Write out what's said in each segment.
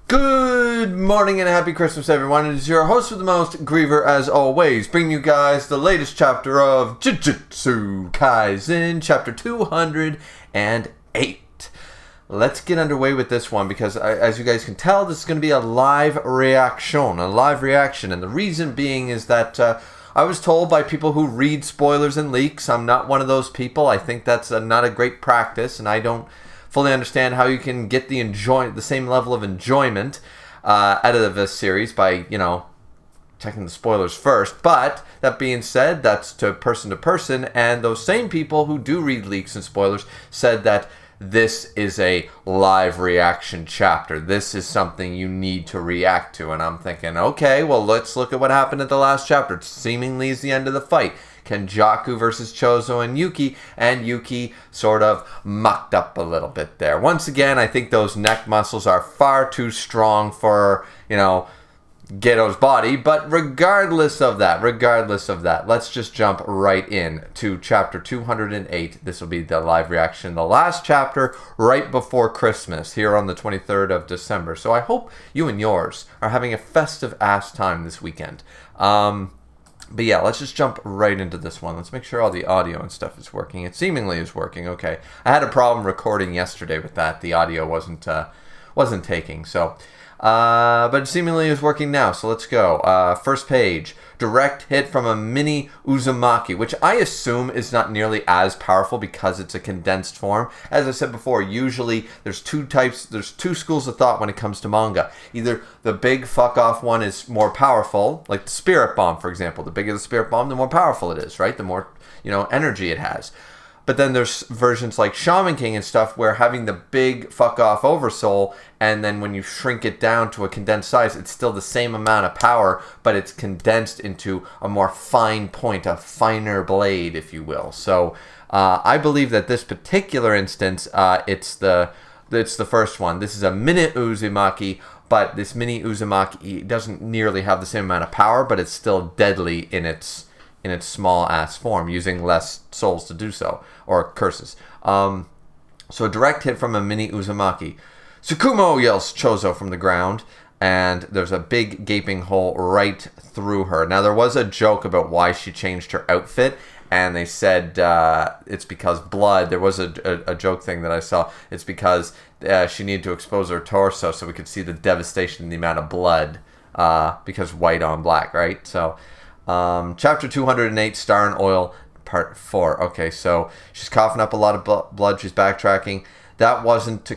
Good morning and happy Christmas, everyone. It is your host with the most, Griever, as always, bringing you guys the latest chapter of Jujutsu Kaisen, chapter 208. Let's get underway with this one because, as you guys can tell, this is going to be a live reaction. And the reason being is that I was told by people who read spoilers and leaks. I'm not one of those people. I think that's not a great practice, and I don't fully understand how you can get the same level of enjoyment out of this series by, checking the spoilers first. But that being said, that's to person, and those same people who do read leaks and spoilers said that this is a live reaction chapter. This is something you need to react to. And I'm thinking, okay, well, let's look at what happened at the last chapter. It seemingly is the end of the fight. Kenjaku versus Choso and Yuki sort of mucked up a little bit there. Once again, I think those neck muscles are far too strong for, Geto's body, but regardless of that, let's just jump right in to chapter 208. This will be the live reaction, the last chapter right before Christmas here on the 23rd of December. So I hope you and yours are having a festive ass time this weekend. But yeah, let's just jump right into this one. Let's make sure all the audio and stuff is working. It seemingly is working. Okay, I had a problem recording yesterday with that. The audio wasn't taking. So, but it seemingly is working now. So let's go. First page. Direct hit from a mini Uzumaki, which I assume is not nearly as powerful because it's a condensed form. As I said before, usually there's two schools of thought when it comes to manga. Either the big fuck off one is more powerful, like the Spirit Bomb, for example. The bigger the Spirit Bomb, the more powerful it is, right? The more, energy it has. But then there's versions like Shaman King and stuff where having the big fuck off oversoul, and then when you shrink it down to a condensed size, it's still the same amount of power, but it's condensed into a more fine point, a finer blade, if you will. So I believe that this particular instance, it's the first one. This is a mini Uzumaki, but this mini Uzumaki doesn't nearly have the same amount of power, but it's still deadly in its small ass form, using less souls to do so, or curses. So a direct hit from a mini Uzumaki. Tsukumo, yells Choso from the ground, and there's a big gaping hole right through her. Now there was a joke about why she changed her outfit, and they said it's because blood. There was a joke thing that I saw. It's because she needed to expose her torso so we could see the devastation and the amount of blood, because white on black, right? So chapter 208, Star and Oil, part 4. Okay, so she's coughing up a lot of blood. She's backtracking. That wasn't to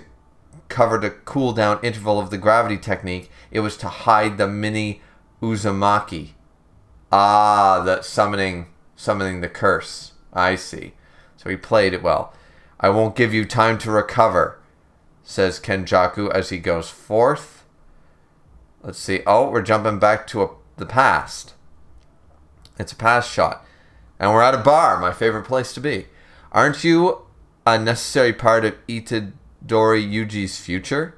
cover the cool down interval of the gravity technique. It was to hide the mini Uzumaki. The summoning the curse. I see. So he played it well. I won't give you time to recover, says Kenjaku as he goes forth. Let's see. Oh, we're jumping back to the past. It's a past shot. And we're at a bar, my favorite place to be. Aren't you a necessary part of Itadori Yuji's future?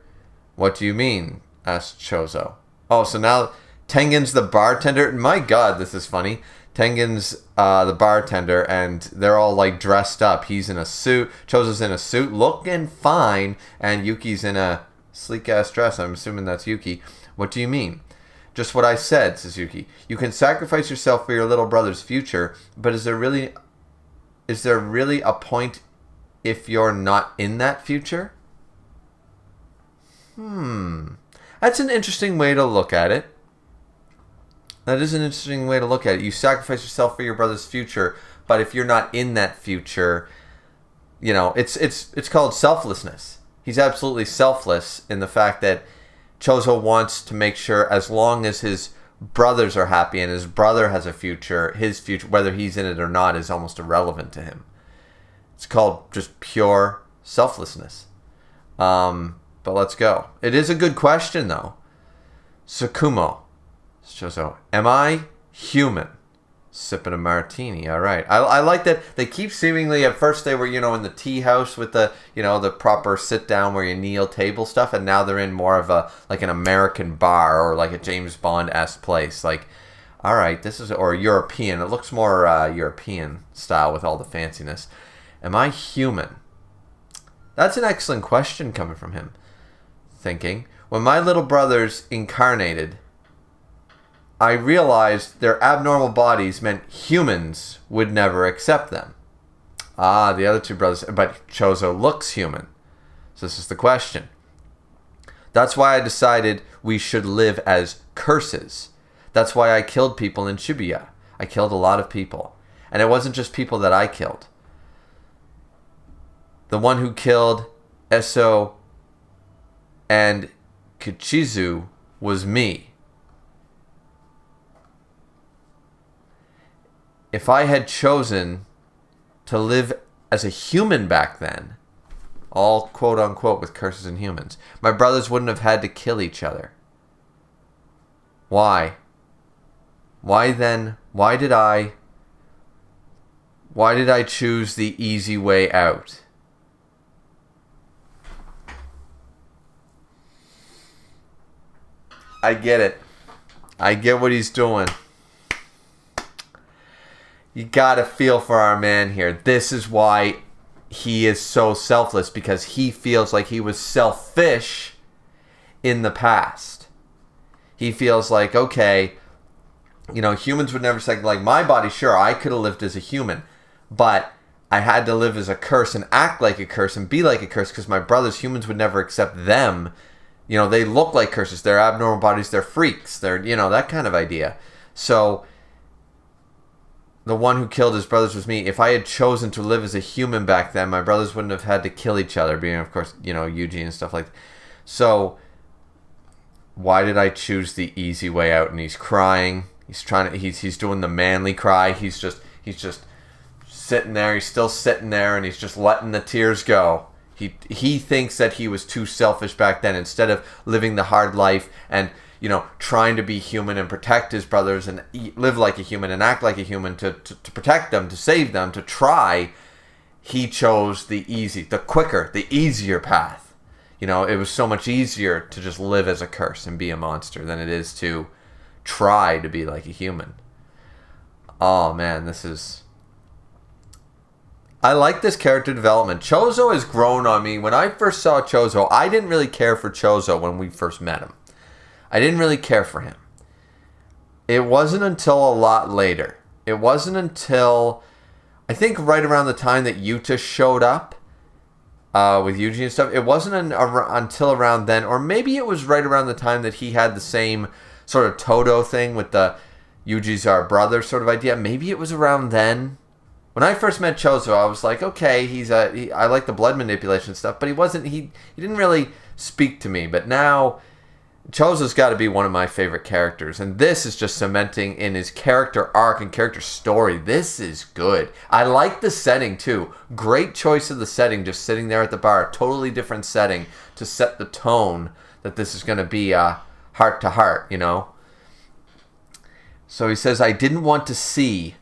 What do you mean? Asked Choso. Oh, so now Tengen's the bartender? My god, this is funny. Tengen's the bartender, and they're all like dressed up. He's in a suit. Choso's in a suit, looking fine. And Yuki's in a sleek-ass dress. I'm assuming that's Yuki. What do you mean? Just what I said, says Yuki. You can sacrifice yourself for your little brother's future, but is there really a point if you're not in that future? That's an interesting way to look at it. That is an interesting way to look at it. You sacrifice yourself for your brother's future, but if you're not in that future, it's called selflessness. He's absolutely selfless in the fact that Choso wants to make sure, as long as his brothers are happy and his brother has a future, his future, whether he's in it or not, is almost irrelevant to him. It's called just pure selflessness. But let's go. It is a good question, though. Tsukumo. Choso. Am I human? Sipping a martini. All right. I like that they keep seemingly, at first they were, in the tea house with the, the proper sit down where you kneel table stuff. And now they're in more of an American bar or like a James Bond-esque place. Like, all right, or European. It looks more European style with all the fanciness. Am I human? That's an excellent question coming from him. Thinking. When my little brothers incarnated, I realized their abnormal bodies meant humans would never accept them. The other two brothers, but Choso looks human. So this is the question. That's why I decided we should live as curses. That's why I killed people in Shibuya. I killed a lot of people. And it wasn't just people that I killed. The one who killed Eso and Kichizu was me. If I had chosen to live as a human back then, all quote unquote with curses and humans, my brothers wouldn't have had to kill each other. Why? Why then? Why did I choose the easy way out? I get it. I get what he's doing. You gotta feel for our man here. This is why he is so selfless, because he feels like he was selfish in the past. He feels like, okay, humans would never say, like, my body, sure, I could have lived as a human, but I had to live as a curse and act like a curse and be like a curse because my brothers, humans would never accept them. They look like curses. They're abnormal bodies. They're freaks. They're, that kind of idea. So the one who killed his brothers was me. If I had chosen to live as a human back then, my brothers wouldn't have had to kill each other, being, of course, Yuji and stuff like that. So why did I choose the easy way out? And he's crying. He's doing the manly cry. He's just sitting there. He's still sitting there, and he's just letting the tears go. He thinks that he was too selfish back then. Instead of living the hard life and trying to be human and protect his brothers and live like a human and act like a human to protect them, to save them, to try, he chose the quicker, the easier path. It was so much easier to just live as a curse and be a monster than it is to try to be like a human. Oh man, I like this character development. Choso has grown on me. When I first saw Choso, I didn't really care for Choso when we first met him. I didn't really care for him. It wasn't until a lot later. It wasn't until, I think right around the time that Yuta showed up with Yuji and stuff. It wasn't until around then, or maybe it was right around the time that he had the same sort of Todo thing with the Yuji's our brother sort of idea. Maybe it was around then. When I first met Choso, I was like, okay, I like the blood manipulation stuff, but he didn't really speak to me. But now Choso's got to be one of my favorite characters, and this is just cementing in his character arc and character story. This is good. I like the setting too. Great choice of the setting, just sitting there at the bar. Totally different setting to set the tone that this is going to be heart to heart, So he says, I didn't want to see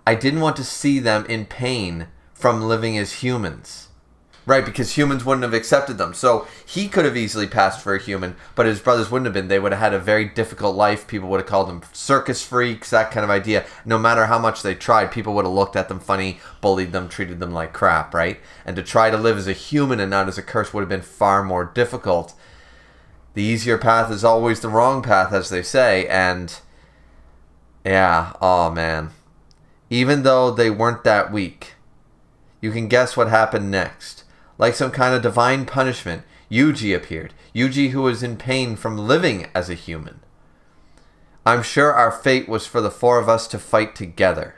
them in pain from living as humans. Right, because humans wouldn't have accepted them. So he could have easily passed for a human, but his brothers wouldn't have been. They would have had a very difficult life. People would have called them circus freaks, that kind of idea. No matter how much they tried, people would have looked at them funny, bullied them, treated them like crap, right? And to try to live as a human and not as a curse would have been far more difficult. The easier path is always the wrong path, as they say. And yeah, oh man. Even though they weren't that weak, you can guess what happened next. Like some kind of divine punishment, Yuji appeared. Yuji, who was in pain from living as a human. I'm sure our fate was for the four of us to fight together.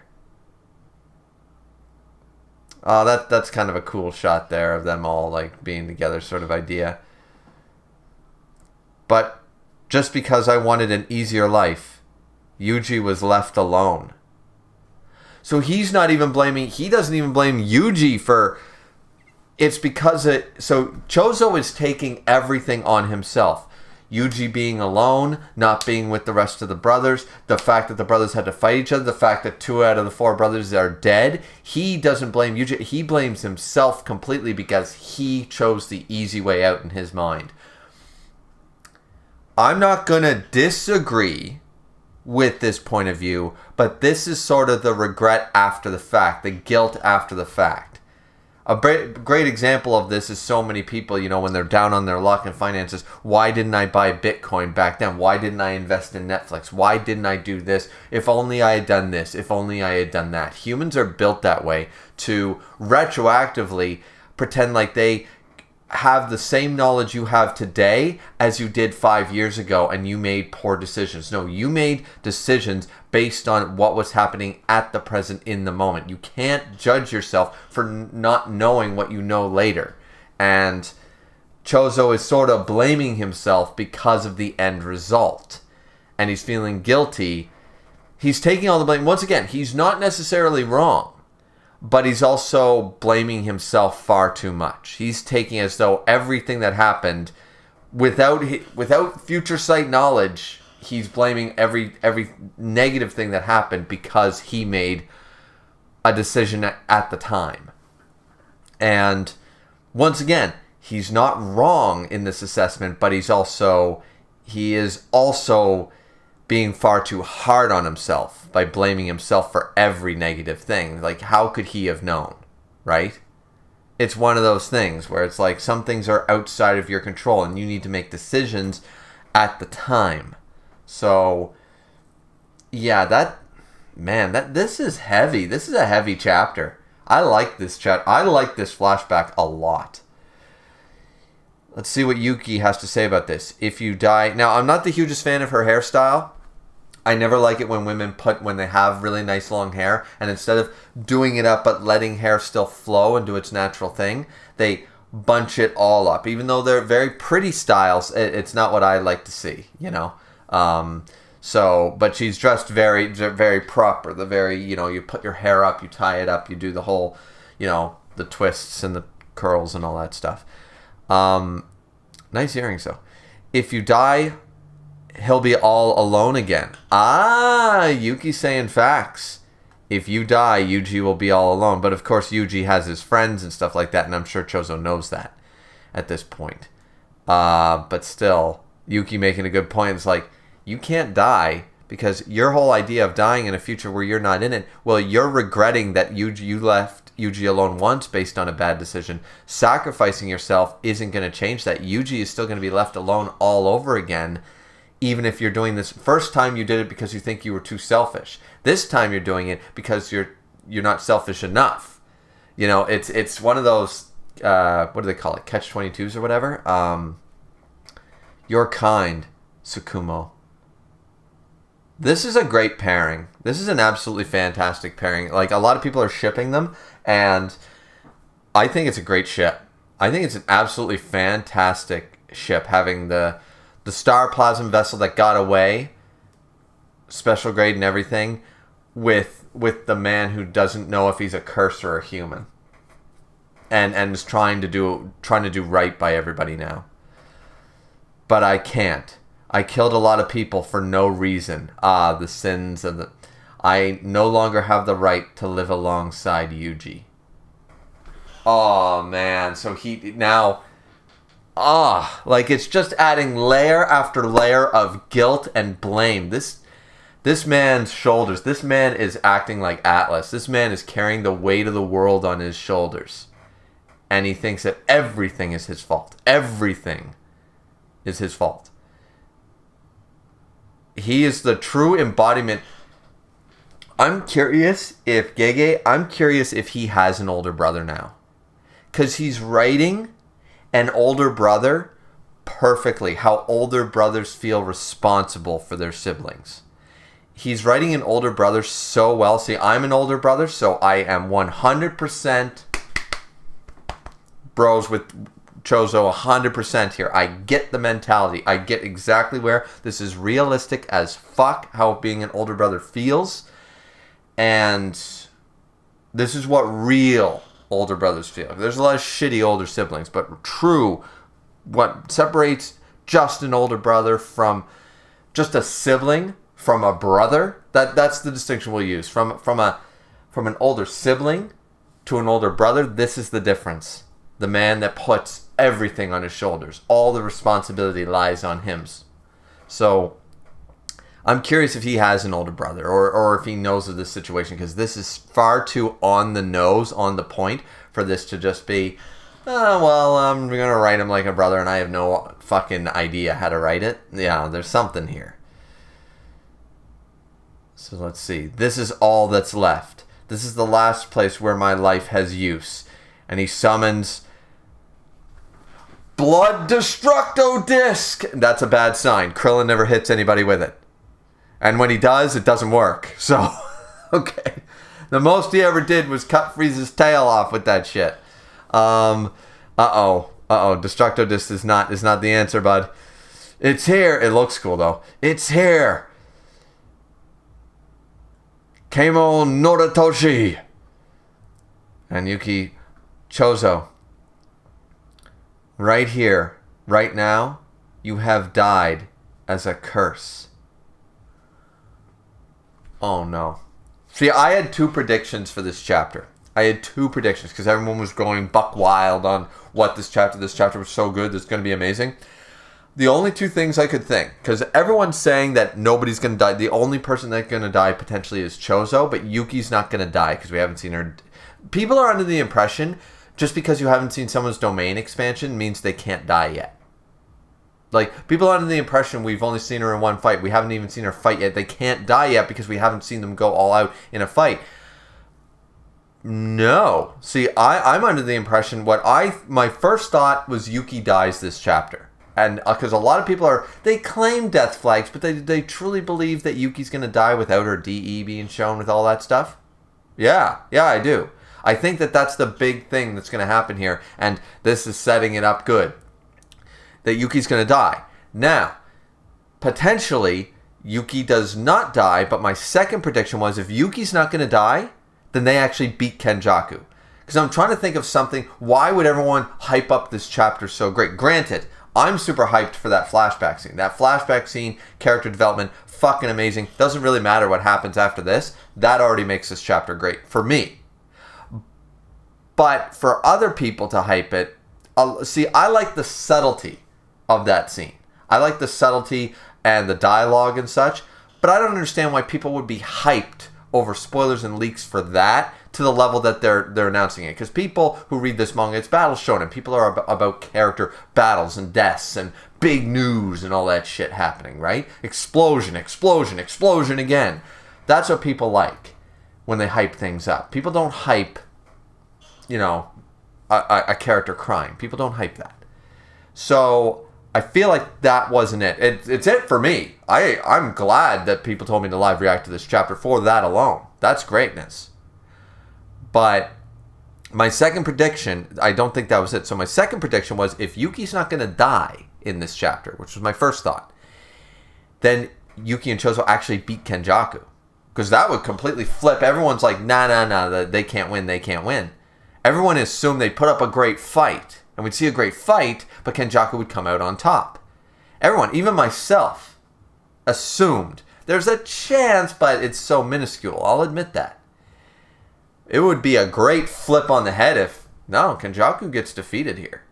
Oh, that's kind of a cool shot there of them all like being together sort of idea. But just because I wanted an easier life, Yuji was left alone. So he doesn't even blame Yuji for... It's because so Choso is taking everything on himself. Yuji being alone, not being with the rest of the brothers, the fact that the brothers had to fight each other, the fact that 2 out of the 4 brothers are dead. He doesn't blame Yuji. He blames himself completely because he chose the easy way out in his mind. I'm not going to disagree with this point of view, but this is sort of the regret after the fact, the guilt after the fact. A great example of this is so many people, when they're down on their luck and finances, why didn't I buy Bitcoin back then? Why didn't I invest in Netflix? Why didn't I do this? If only I had done this. If only I had done that. Humans are built that way, to retroactively pretend like they have the same knowledge you have today as you did 5 years ago, and you made poor decisions. No, you made decisions based on what was happening at the present in the moment. You can't judge yourself for not knowing what you know later. And Choso is sort of blaming himself because of the end result. And he's feeling guilty. He's taking all the blame. Once again, he's not necessarily wrong, but he's also blaming himself far too much. He's taking as though everything that happened, without future sight knowledge, he's blaming every negative thing that happened because he made a decision at the time. And once again, he's not wrong in this assessment, but he is also being far too hard on himself by blaming himself for every negative thing. Like, how could he have known, right? It's one of those things where it's like some things are outside of your control and you need to make decisions at the time. So, yeah, this is heavy. This is a heavy chapter. I like this I like this flashback a lot. Let's see what Yuki has to say about this. If you die... Now, I'm not the hugest fan of her hairstyle. I never like it when when they have really nice long hair, and instead of doing it up but letting hair still flow and do its natural thing, they bunch it all up. Even though they're very pretty styles, it's not what I like to see, But she's dressed very, very proper. The very, you put your hair up, you tie it up, you do the whole, the twists and the curls and all that stuff. Nice earrings though. If you die, he'll be all alone again. Yuki's saying facts. If you die, Yuji will be all alone. But of course, Yuji has his friends and stuff like that, and I'm sure Choso knows that at this point. But still, Yuki making a good point. It's like, you can't die because your whole idea of dying in a future where you're not in it, well, you're regretting that you left Yuji alone once based on a bad decision. Sacrificing yourself isn't going to change that. Yuji is still going to be left alone all over again. Even if you're doing this, first time you did it because you think you were too selfish. This time you're doing it because you're not selfish enough. It's one of those, what do they call it, catch-22s or whatever. You're kind, Tsukumo. This is a great pairing. This is an absolutely fantastic pairing. Like, a lot of people are shipping them, and I think it's a great ship. I think it's an absolutely fantastic ship, having the Star Plasm vessel that got away, special grade and everything, with the man who doesn't know if he's a curse or a human, and is trying to do right by everybody now. But I can't. I killed a lot of people for no reason. The sins of the... I no longer have the right to live alongside Yuji. Oh man, so he now... it's just adding layer after layer of guilt and blame. This man's shoulders. This man is acting like Atlas. This man is carrying the weight of the world on his shoulders. And he thinks that everything is his fault. Everything is his fault. He is the true embodiment. I'm curious if he has an older brother now. Because he's writing an older brother perfectly, how older brothers feel responsible for their siblings. He's writing an older brother so well. See, I'm an older brother, so I am 100% bros with Choso 100% here. I get the mentality. I get exactly where this is realistic as fuck, how being an older brother feels. And this is what real older brothers feel. There's a lot of shitty older siblings, but true, what separates just an older brother from just a sibling, from a brother, that's the distinction we'll use. From an older sibling to an older brother, this is the difference. The man that puts everything on his shoulders. All the responsibility lies on him. So, I'm curious if he has an older brother or if he knows of this situation, because this is far too on the nose, on the point, for this to just be, oh, well, I'm going to write him like a brother and I have no fucking idea how to write it. Yeah, there's something here. So let's see. This is all that's left. This is the last place where my life has use. And he summons Blood Destructo Disc. That's a bad sign. Krillin never hits anybody with it. And when he does, it doesn't work. So, okay. The most he ever did was cut Frieza's tail off with that shit. Uh-oh. Destructo Disc is not the answer, bud. It's here. It looks cool, though. It's here. Keimo Noritoshi. And Yuki Choso. Right here, right now, you have died as a curse. Oh no. See, I had 2 predictions for this chapter. I had 2 predictions because everyone was going buck wild on what this chapter was so good, this is going to be amazing. The only 2 things I could think, because everyone's saying that nobody's going to die. The only person that's going to die potentially is Choso, but Yuki's not going to die because we haven't seen her. People are under the impression just because you haven't seen someone's domain expansion means they can't die yet. Like, people are under the impression we've only seen her in one fight. We haven't even seen her fight yet. They can't die yet because we haven't seen them go all out in a fight. No. See, I'm under the impression my first thought was Yuki dies this chapter. And because a lot of people they claim death flags, but they truly believe that Yuki's going to die without her DE being shown with all that stuff. Yeah, I do. I think that's the big thing that's going to happen here. And this is setting it up good. That Yuki's going to die. Now, potentially, Yuki does not die, but my second prediction was if Yuki's not going to die, then they actually beat Kenjaku. Because I'm trying to think of something, why would everyone hype up this chapter so great? Granted, I'm super hyped for that flashback scene. That flashback scene, character development, fucking amazing. Doesn't really matter what happens after this. That already makes this chapter great, for me. But for other people to hype it, see, I like the subtlety of that scene. I like the subtlety and the dialogue and such, but I don't understand why people would be hyped over spoilers and leaks for that to the level that they're announcing it. Because people who read this manga, it's battle shonen. People are about character battles and deaths and big news and all that shit happening, right? Explosion again. That's what people like when they hype things up. People don't hype, a character crying. People don't hype that. So I feel like that wasn't it. It's it for me. I'm glad that people told me to live react to this chapter for that alone. That's greatness. But my second prediction, I don't think that was it. So my second prediction was if Yuki's not going to die in this chapter, which was my first thought, then Yuki and Choso actually beat Kenjaku. Because that would completely flip. Everyone's like, nah, they can't win. Everyone assumed they'd put up a great fight. And we'd see a great fight, but Kenjaku would come out on top. Everyone, even myself, assumed there's a chance, but it's so minuscule. I'll admit that. It would be a great flip on the head if, no, Kenjaku gets defeated here.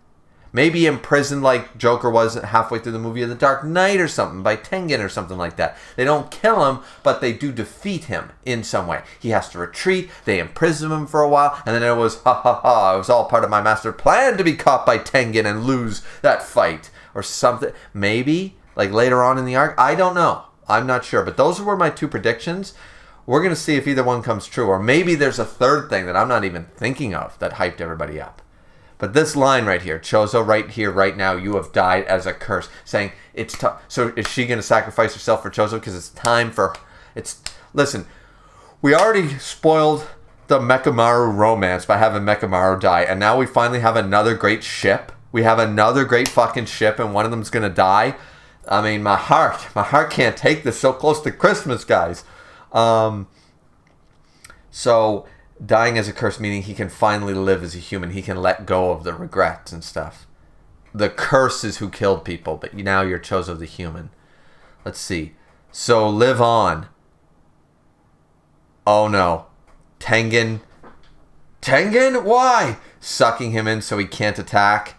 Maybe imprisoned like Joker was halfway through the movie of The Dark Knight or something, by Tengen or something like that. They don't kill him, but they do defeat him in some way. He has to retreat, they imprison him for a while, and then it was, it was all part of my master plan to be caught by Tengen and lose that fight. Or something. Maybe, like later on in the arc, I don't know. I'm not sure, but those were my 2 predictions. We're going to see if either one comes true, or maybe there's a third thing that I'm not even thinking of that hyped everybody up. But this line right here, Choso, right here, right now, you have died as a curse, saying it's tough. So is she going to sacrifice herself for Choso? Because it's time for... Listen, we already spoiled the Mechamaru romance by having Mechamaru die, and now we finally have another great ship. We have another great fucking ship, and one of them's going to die. I mean, my heart can't take this so close to Christmas, guys. So... dying as a curse, meaning he can finally live as a human. He can let go of the regrets and stuff. The curse is who killed people, but now you're Choso the human. Let's see. So live on. Oh no. Tengen? Why? Sucking him in so he can't attack.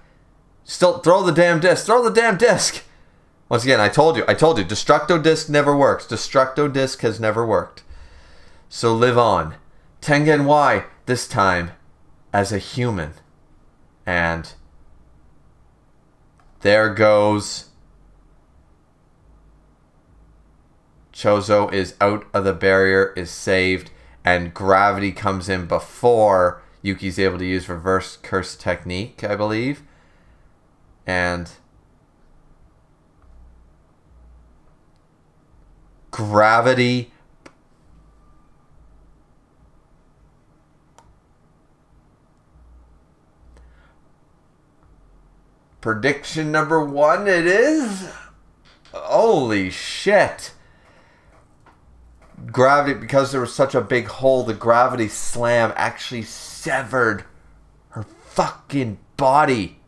Still, throw the damn disc. Once again, I told you, Destructo Disc never works. Destructo Disc has never worked. So live on. Tengen Y, this time as a human. And there goes. Choso is out of the barrier, is saved, and gravity comes in before Yuki's able to use reverse curse technique, I believe. And gravity prediction number 1 it is. Holy shit. Gravity, because there was such a big hole, the gravity slam actually severed her fucking body.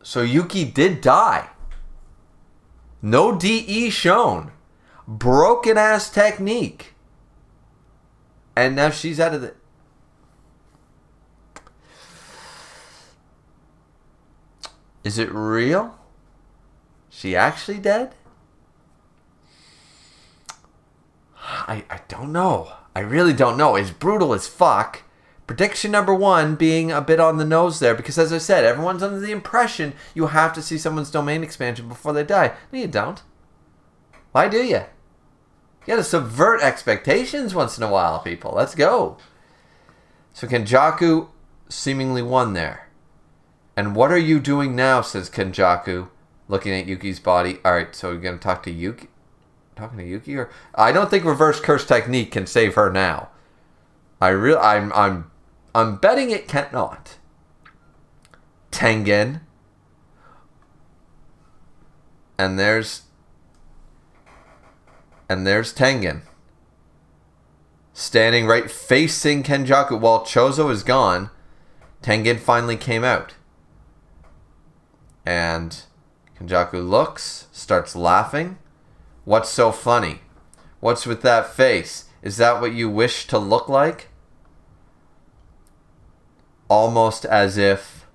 So Yuki did die. No DE shown. Broken ass technique. And now she's out of the... Is it real? She actually dead? I don't know. I really don't know. It's brutal as fuck. Prediction number 1 being a bit on the nose there, because as I said, everyone's under the impression you have to see someone's domain expansion before they die. No, you don't. Why do you? You gotta subvert expectations once in a while, people. Let's go. So Kenjaku seemingly won there. And what are you doing now, says Kenjaku, looking at Yuki's body. Alright, so we're gonna talk to Yuki? Talking to Yuki? Or I don't think reverse curse technique can save her now. I'm betting it cannot. Tengen. And there's Tengen. Standing right facing Kenjaku. While Choso is gone, Tengen finally came out. And Kenjaku looks, starts laughing. What's so funny? What's with that face? Is that what you wish to look like? Almost as if...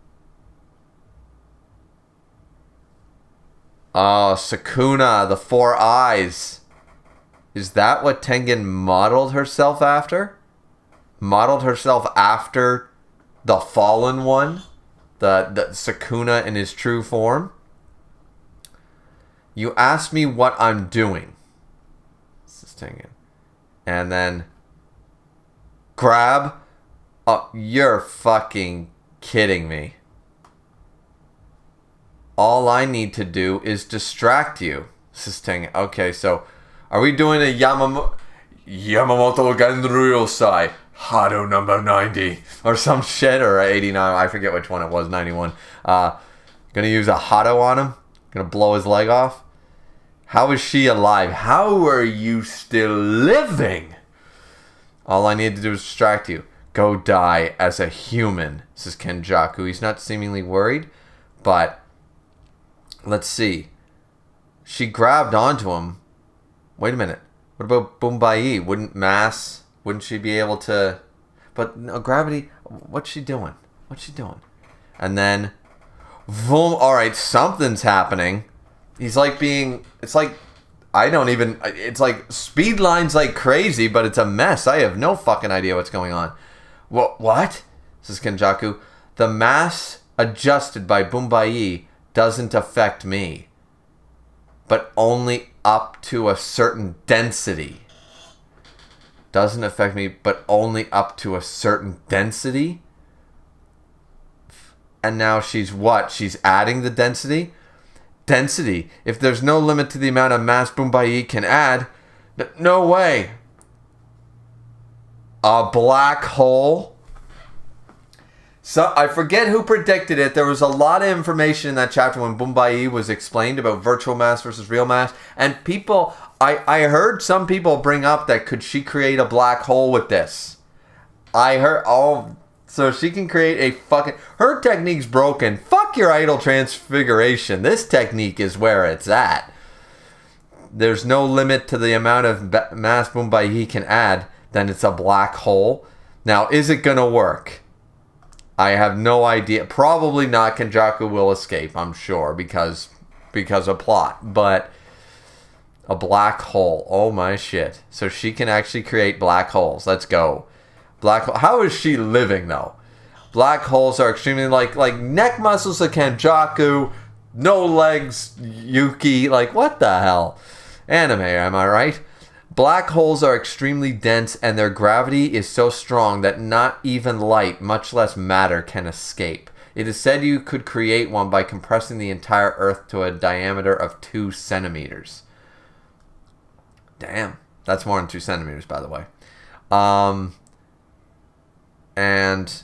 Oh, Sukuna, the 4 eyes. Is that what Tengen modeled herself after? Modeled herself after the fallen one? The Sukuna in his true form? You asked me what I'm doing. This is Tengen. And then... Grab... Oh, you're fucking kidding me. All I need to do is distract you. This is Tengen. Okay, so... Are we doing a Yamamoto Ganryosai Hado number 90 or some shit, or 89? I forget which one it was. 91. Gonna use a Hado on him. Gonna blow his leg off. How is she alive? How are you still living? All I need to do is distract you. Go die as a human, says Kenjaku. He's not seemingly worried, but let's see. She grabbed onto him. Wait a minute. What about Bumbai? Wouldn't she be able to... But no, gravity... What's she doing? And then... Boom. Alright, something's happening. He's like being... It's like... I don't even... It's like speed lines like crazy, but it's a mess. I have no fucking idea what's going on. What? Says Kenjaku. The mass adjusted by Bumbai doesn't affect me. But only up to a certain density. Doesn't affect me, but only up to a certain density? And now she's what? She's adding the density? Density. If there's no limit to the amount of mass Bumbai can add, no way. A black hole? So I forget who predicted it. There was a lot of information in that chapter when Bumbai was explained about virtual mass versus real mass. And people, I heard some people bring up that could she create a black hole with this? I heard, so she can create a fucking, her technique's broken. Fuck your idle transfiguration. This technique is where it's at. There's no limit to the amount of mass Bumbai can add. Then it's a black hole. Now, is it gonna work? I have no idea. Probably not. Kenjaku will escape, I'm sure, because of plot. But a black hole. Oh my shit. So she can actually create black holes. Let's go. Black hole. How is she living though? Black holes are extremely like neck muscles of Kenjaku, no legs Yuki. Like what the hell? Anime, am I right? Black holes are extremely dense and their gravity is so strong that not even light, much less matter, can escape. It is said you could create one by compressing the entire Earth to a diameter of 2 centimeters. Damn. That's more than 2 centimeters, by the way. And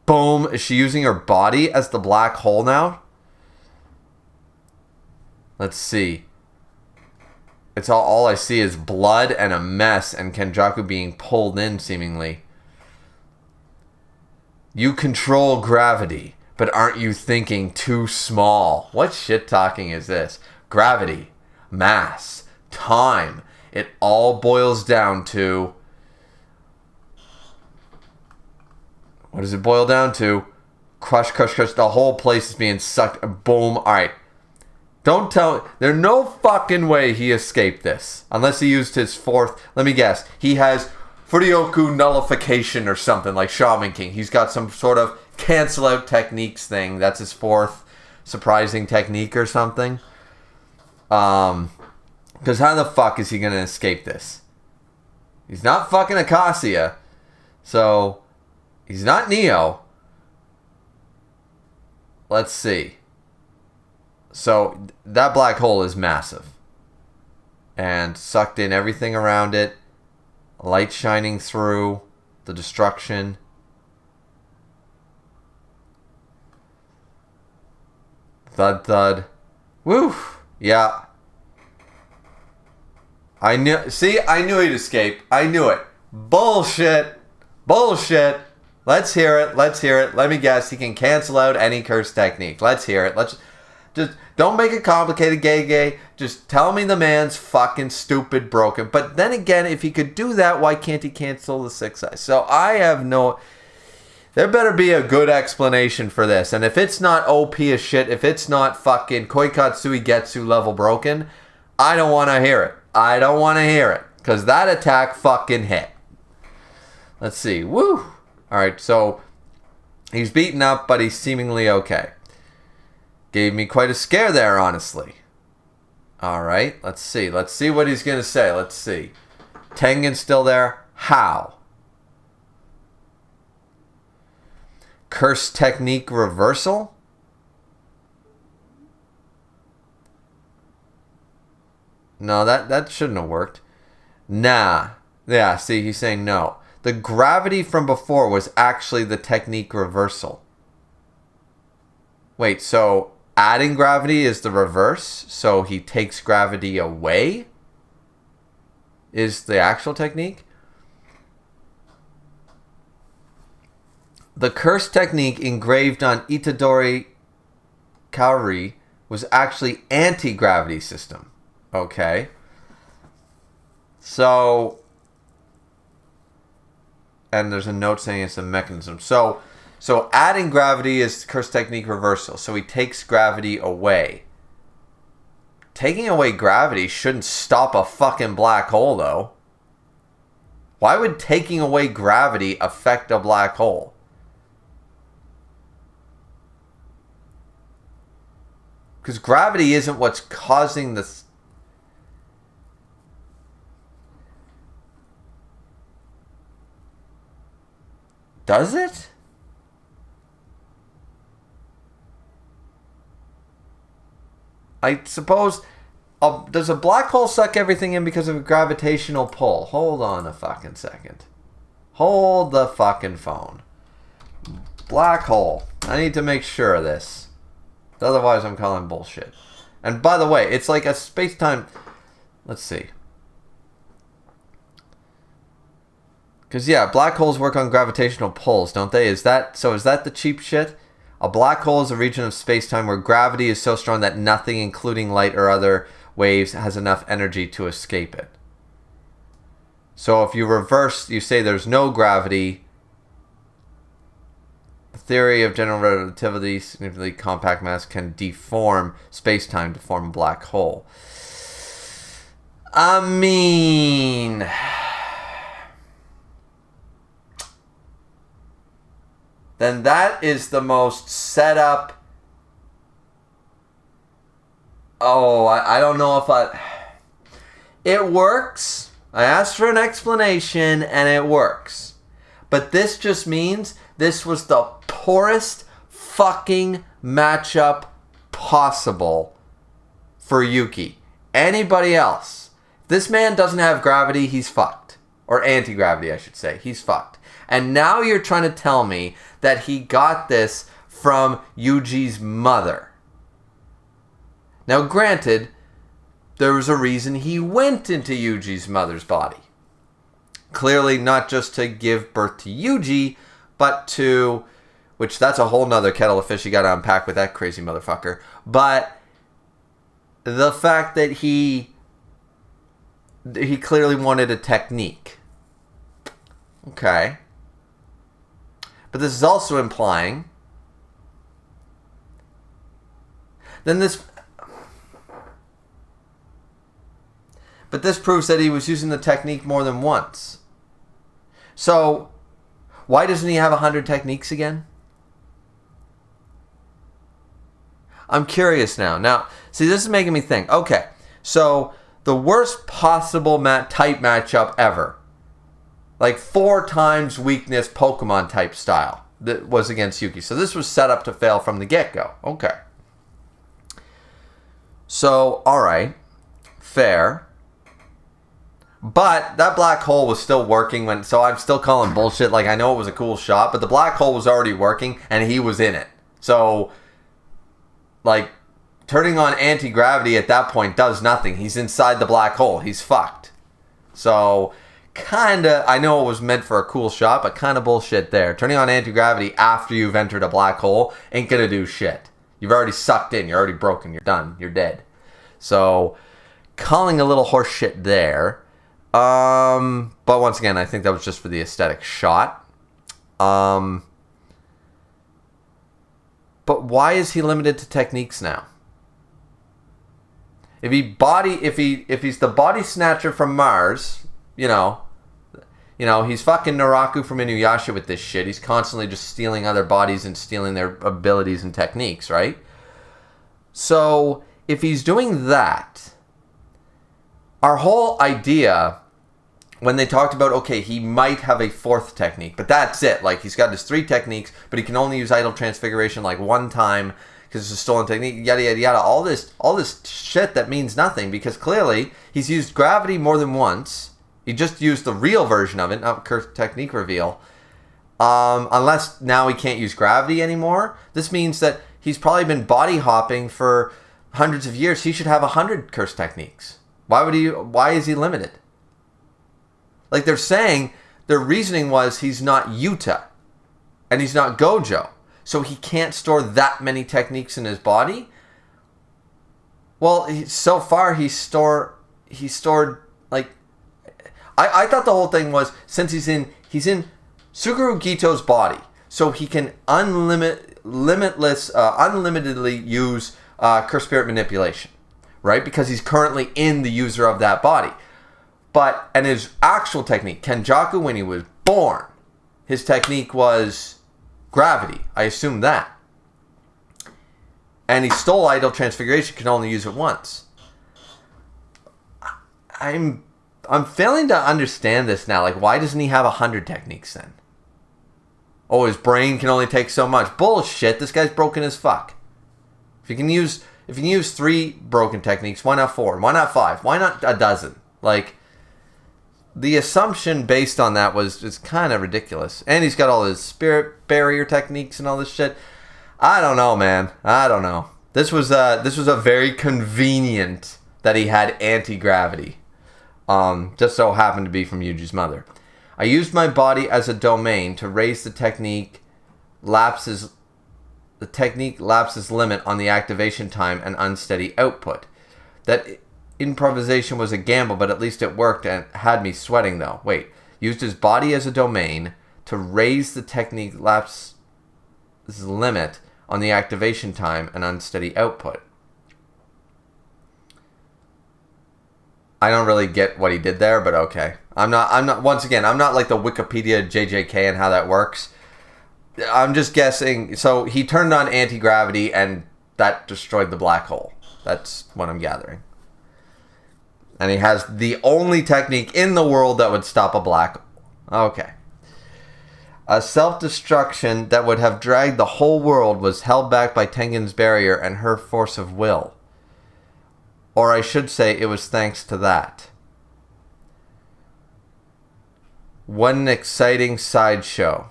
boom. Is she using her body as the black hole now? Let's see. It's all I see is blood and a mess and Kenjaku being pulled in, seemingly. You control gravity, but aren't you thinking too small? What shit talking is this? Gravity, mass, time. It all boils down to... What does it boil down to? Crush, crush, crush. The whole place is being sucked. Boom. Alright. Don't tell... There's no fucking way he escaped this. Unless he used his fourth... Let me guess. He has Furioku nullification or something like Shaman King. He's got some sort of cancel out techniques thing. That's his fourth surprising technique or something. Because how the fuck is he going to escape this? He's not fucking Acacia. So... He's not Neo. Let's see. So, that black hole is massive. And sucked in everything around it. Light shining through. The destruction. Thud, thud. Woo! Yeah. I knew he'd escape. I knew it. Bullshit. Bullshit. Let's hear it. Let's hear it. Let me guess. He can cancel out any curse technique. Let's hear it. Just don't make it complicated, gay. Just tell me the man's fucking stupid broken. But then again, if he could do that, why can't he cancel the 6 eyes? So I have no... There better be a good explanation for this. And if it's not OP as shit, if it's not fucking Koikatsui Getsu level broken, I don't want to hear it. I don't want to hear it. Because that attack fucking hit. Let's see. Woo! Alright, so he's beaten up, but he's seemingly okay. Gave me quite a scare there, honestly. Alright, let's see. Let's see what he's going to say. Let's see. Tengen's still there. How? Curse technique reversal? No, that shouldn't have worked. Nah. Yeah, see, he's saying no. The gravity from before was actually the technique reversal. Wait, so adding gravity is the reverse? So he takes gravity away? Is the actual technique? The curse technique engraved on Itadori Kaori was actually anti-gravity system. Okay. So... And there's a note saying it's a mechanism. So adding gravity is curse technique reversal. So he takes gravity away. Taking away gravity shouldn't stop a fucking black hole, though. Why would taking away gravity affect a black hole? Because gravity isn't what's causing this. Does it? I suppose... does a black hole suck everything in because of a gravitational pull? Hold on a fucking second. Hold the fucking phone. Black hole. I need to make sure of this. Otherwise I'm calling bullshit. And by the way, it's like a space-time... Let's see. Because, yeah, black holes work on gravitational pulls, don't they? Is that the cheap shit? A black hole is a region of space-time where gravity is so strong that nothing, including light or other waves, has enough energy to escape it. So if you reverse, you say there's no gravity, theory of general relativity, significantly compact mass can deform space-time to form a black hole. I mean, then that is the most set up. Oh, I don't know if it works. I asked for an explanation and it works. But this just means this was the poorest fucking matchup possible for Yuki. Anybody else? If this man doesn't have gravity, he's fucked. Or anti-gravity, I should say. He's fucked. And now you're trying to tell me that he got this from Yuji's mother. Now, granted, there was a reason he went into Yuji's mother's body. Clearly not just to give birth to Yuji, but to, which that's a whole nother kettle of fish you gotta unpack with that crazy motherfucker. But the fact that he clearly wanted a technique. Okay. But this is also implying then this... But this proves that he was using the technique more than once. So, why doesn't he have 100 techniques again? I'm curious now. Now, see, this is making me think. Okay, so the worst possible type matchup ever. Like 4 times weakness Pokemon type style that was against Yuki. So this was set up to fail from the get-go. Okay. So, alright. Fair. But that black hole was still working so I'm still calling bullshit. Like, I know it was a cool shot, but the black hole was already working and he was in it. So, like, turning on anti-gravity at that point does nothing. He's inside the black hole. He's fucked. So, kinda, I know it was meant for a cool shot, but kinda bullshit there. Turning on anti-gravity after you've entered a black hole ain't gonna do shit. You've already sucked in. You're already broken. You're done. You're dead. So, calling a little horse shit there. But once again, I think that was just for the aesthetic shot. But why is he limited to techniques now? If he's the body snatcher from Mars, you know, he's fucking Naraku from Inuyasha with this shit. He's constantly just stealing other bodies and stealing their abilities and techniques, right? So, if he's doing that, our whole idea, when they talked about, okay, he might have a 4th technique, but that's it. Like, he's got his 3 techniques, but he can only use idle transfiguration like 1 time because it's a stolen technique, yada, yada, yada. All this shit that means nothing because clearly he's used gravity more than once. He just used the real version of it, not cursed technique reveal. Unless now he can't use gravity anymore. This means that he's probably been body hopping for hundreds of years. He should have 100 cursed techniques. Why is he limited? Like they're saying, their reasoning was he's not Yuta. And he's not Gojo. So he can't store that many techniques in his body? Well, so far he stored like... I thought the whole thing was, since he's in Suguru Gito's body, so he can unlimitedly use Curse Spirit Manipulation. Right? Because he's currently in the user of that body. And his actual technique, Kenjaku, when he was born, his technique was gravity. I assume that. And he stole Idle Transfiguration, can only use it once. I'm failing to understand this now. Like, why doesn't he have 100 techniques then? Oh, his brain can only take so much. Bullshit, this guy's broken as fuck. If you can use 3 broken techniques, why not 4? Why not 5? Why not a dozen? Like, the assumption based on that is kind of ridiculous. And he's got all his spirit barrier techniques and all this shit. I don't know, man. I don't know. This was a very convenient that he had anti-gravity. Just so happened to be from Yuji's mother. I used my body as a domain to raise the technique lapses limit on the activation time and unsteady output. That improvisation was a gamble, but at least it worked and had me sweating though. Wait, used his body as a domain to raise the technique lapse limit on the activation time and unsteady output. I don't really get what he did there, but okay. I'm not once again, I'm not like the Wikipedia JJK and how that works. I'm just guessing. So he turned on anti-gravity and that destroyed the black hole. That's what I'm gathering. And he has the only technique in the world that would stop a black hole. Okay. A self-destruction that would have dragged the whole world was held back by Tengen's barrier and her force of will. Or I should say it was thanks to that. What an exciting sideshow.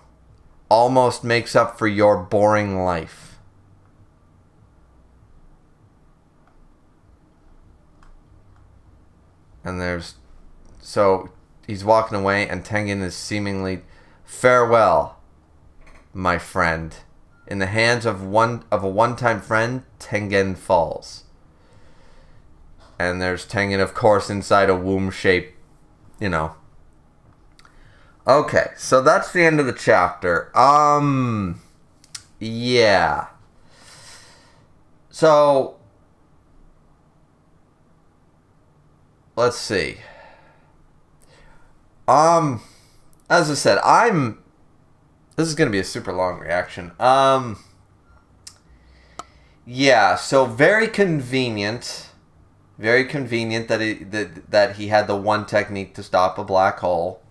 Almost makes up for your boring life. And there's... So, he's walking away and Tengen is seemingly... Farewell, my friend. In the hands of a one-time friend, Tengen falls. And there's Tengen, of course, inside a womb shape, Okay, so that's the end of the chapter. Yeah. So, let's see. As I said, this is going to be a super long reaction. Yeah, so very convenient that he had the one technique to stop a black hole.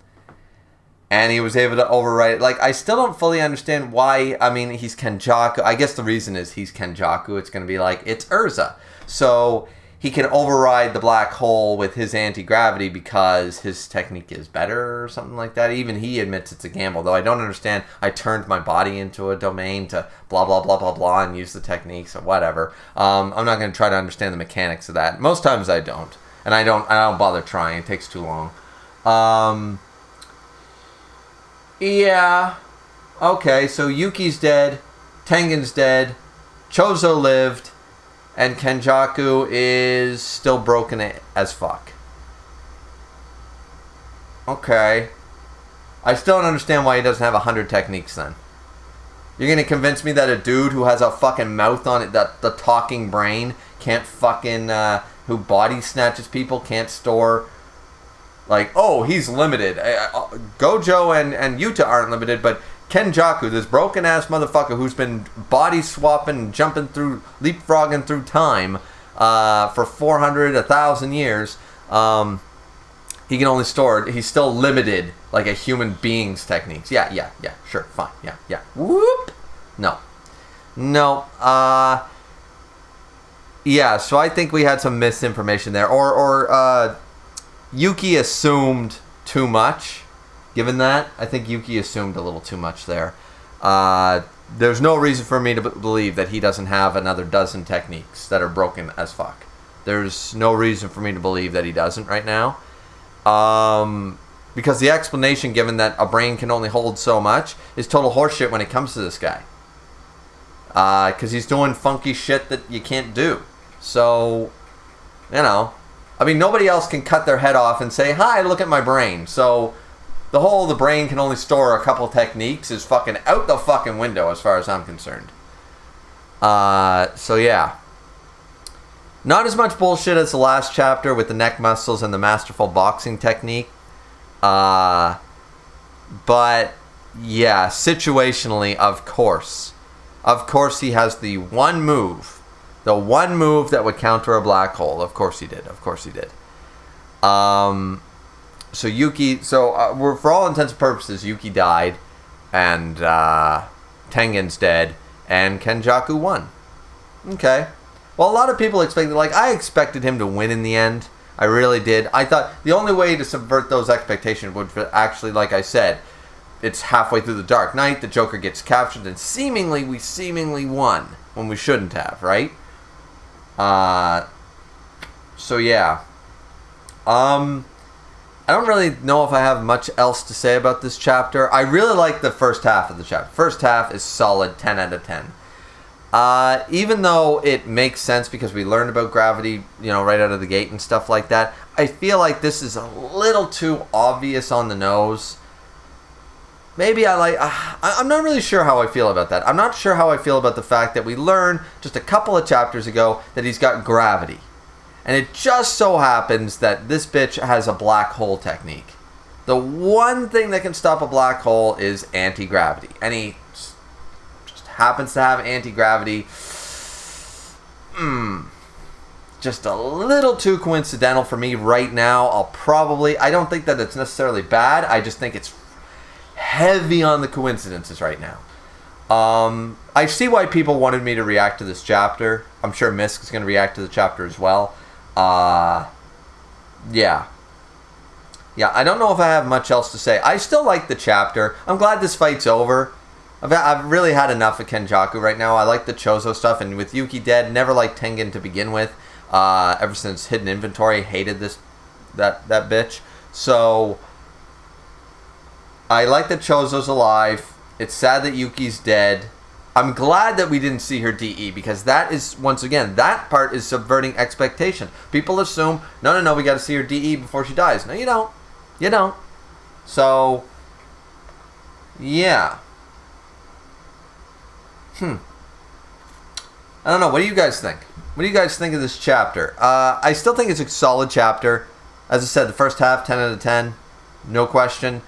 And he was able to override it. Like, I still don't fully understand why. I mean, he's Kenjaku. I guess the reason is he's Kenjaku. It's going to be like, it's Urza. So he can override the black hole with his anti-gravity because his technique is better or something like that. Even he admits it's a gamble. Though I don't understand. I turned my body into a domain to blah, blah, blah, blah, blah, and use the techniques or whatever. I'm not going to try to understand the mechanics of that. Most times I don't. And I don't bother trying. It takes too long. Yeah. Okay, so Yuki's dead. Tengen's dead. Choso lived. And Kenjaku is still broken as fuck. Okay. I still don't understand why he doesn't have 100 techniques then. You're going to convince me that a dude who has a fucking mouth on it, that the talking brain, can't fucking, who body snatches people, can't store... Like, oh, he's limited. Gojo and Yuta aren't limited, but Kenjaku, this broken-ass motherfucker who's been body-swapping, jumping through, leapfrogging through time for 400, 1,000 years, he can only store, he's still limited, like a human being's techniques. Yeah, sure, fine, yeah. Whoop! No. Yeah, so I think we had some misinformation there. Or Yuki assumed too much. Given that, I think Yuki assumed a little too much there. There's no reason for me to believe that he doesn't have another dozen techniques that are broken as fuck. There's no reason for me to believe that he doesn't right now. Because the explanation given that a brain can only hold so much is total horseshit when it comes to this guy. Because he's doing funky shit that you can't do. So, I mean, nobody else can cut their head off and say, hi, look at my brain. So, the brain can only store a couple techniques is fucking out the fucking window as far as I'm concerned. So, yeah. Not as much bullshit as the last chapter with the neck muscles and the masterful boxing technique. But, yeah, situationally, of course. Of course he has the one move. The one move that would counter a black hole. Of course he did. So Yuki... So, for all intents and purposes, Yuki died. And Tengen's dead. And Kenjaku won. Okay. Well, a lot of people expected... I expected him to win in the end. I really did. I thought the only way to subvert those expectations would actually, like I said... It's halfway through the Dark Knight. The Joker gets captured. And we seemingly won. When we shouldn't have, right? So yeah. I don't really know if I have much else to say about this chapter. I really like the first half of the chapter. First half is solid, 10 out of 10. Even though it makes sense because we learned about gravity, right out of the gate and stuff like that, I feel like this is a little too obvious on the nose. maybe I'm not really sure how I feel about that. I'm not sure how I feel about the fact that we learned just a couple of chapters ago that he's got gravity. And it just so happens that this bitch has a black hole technique. The one thing that can stop a black hole is anti-gravity. And he just happens to have anti-gravity. Just a little too coincidental for me right now. I don't think that it's necessarily bad. I just think it's heavy on the coincidences right now. I see why people wanted me to react to this chapter. I'm sure Misk is going to react to the chapter as well. Yeah, I don't know if I have much else to say. I still like the chapter. I'm glad this fight's over. I've really had enough of Kenjaku right now. I like the Choso stuff, and with Yuki dead, never liked Tengen to begin with. Ever since Hidden Inventory, hated that bitch. So I like that Choso's alive. It's sad that Yuki's dead. I'm glad that we didn't see her DE, because that is, once again, that part is subverting expectation. People assume, no, we got to see her DE before she dies. No, you don't. You don't. So, yeah. I don't know. What do you guys think? What do you guys think of this chapter? I still think it's a solid chapter. As I said, the first half, 10 out of 10. No question.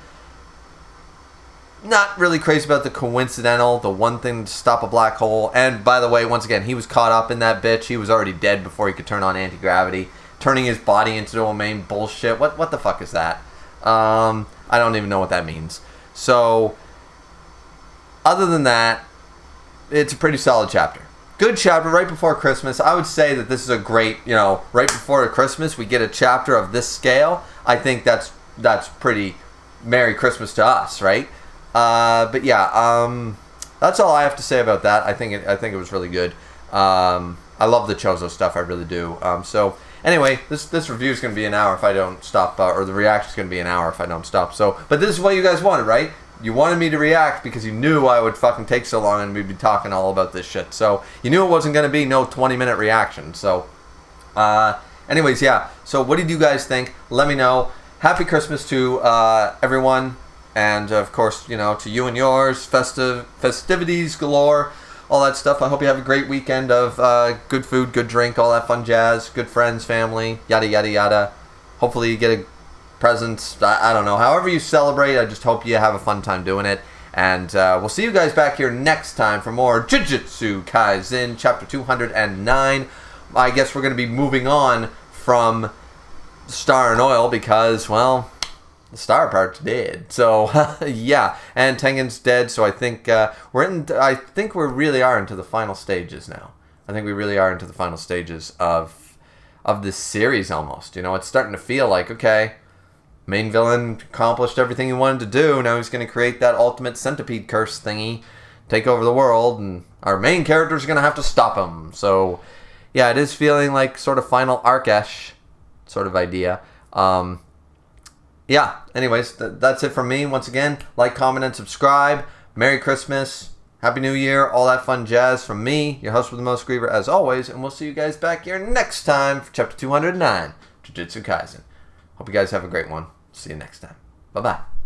Not really crazy about the coincidental, the one thing to stop a black hole. And by the way, once again, he was caught up in that bitch. He was already dead before he could turn on anti-gravity. Turning his body into domain bullshit. What the fuck is that? I don't even know what that means. So, other than that, it's a pretty solid chapter. Good chapter right before Christmas. I would say that this is a great, right before Christmas, we get a chapter of this scale. I think that's pretty Merry Christmas to us, right? But yeah, that's all I have to say about that. I think it was really good. I love the Choso stuff. I really do. So anyway, this review is going to be an hour if I don't stop, or the reaction is going to be an hour if I don't stop. So, but this is what you guys wanted, right? You wanted me to react because you knew I would fucking take so long and we'd be talking all about this shit. So you knew it wasn't going to be no 20-minute reaction. So, anyways, yeah. So what did you guys think? Let me know. Happy Christmas to everyone. And, of course, to you and yours, festivities galore, all that stuff. I hope you have a great weekend of good food, good drink, all that fun jazz, good friends, family, yada, yada, yada. Hopefully you get a present. I don't know. However you celebrate, I just hope you have a fun time doing it. And we'll see you guys back here next time for more Jujutsu Kaisen, Chapter 209. I guess we're going to be moving on from Star and Oil because, well, the star part's dead. So yeah, and Tengen's dead. So I think we really are into the final stages now. I think we really are into the final stages of this series almost. It's starting to feel like, okay, main villain accomplished everything he wanted to do. Now he's going to create that ultimate centipede curse thingy, take over the world, and our main characters are going to have to stop him. So yeah, it is feeling like sort of final arc-ish sort of idea. Yeah, anyways, that's it from me. Once again, like, comment, and subscribe. Merry Christmas. Happy New Year. All that fun jazz from me, your host with the most, Griever, as always. And we'll see you guys back here next time for Chapter 209, Jujutsu Kaisen. Hope you guys have a great one. See you next time. Bye-bye.